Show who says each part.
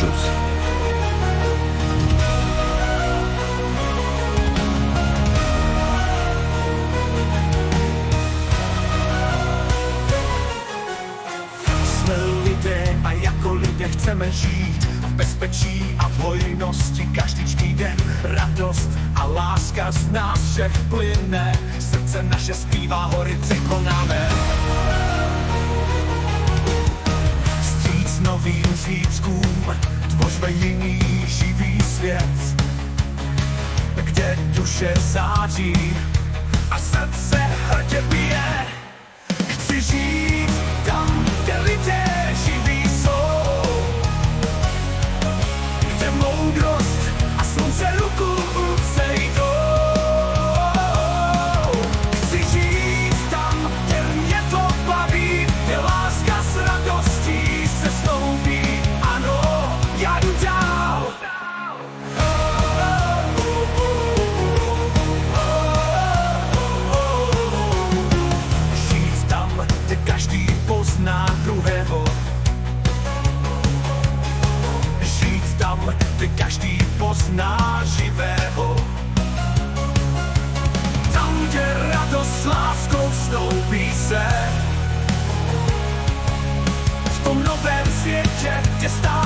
Speaker 1: Čus.
Speaker 2: Jsme lidé a jako lidé chceme žít v bezpečí a v hojnosti každý den. Radost a láska z nás všech plyne, srdce naše zpívá, hory překonáme. Vstříc novým zítřkům tvořme jiný živý svět, kde duše září a srdce hrdě bije. Chci žít tam, kde lidé živí jsou, kde moudrost a slunce ruku v ruce jdou. Chci žít tam, kde mě to baví, kde láska s radostí se snoubí. Ano, já jdu dál. Žít tam, kde každý pozná druhého. Žít tam, kde každý pozná živého. Tam, kde radost s láskou snoubí se. V tom novém světě, kde stále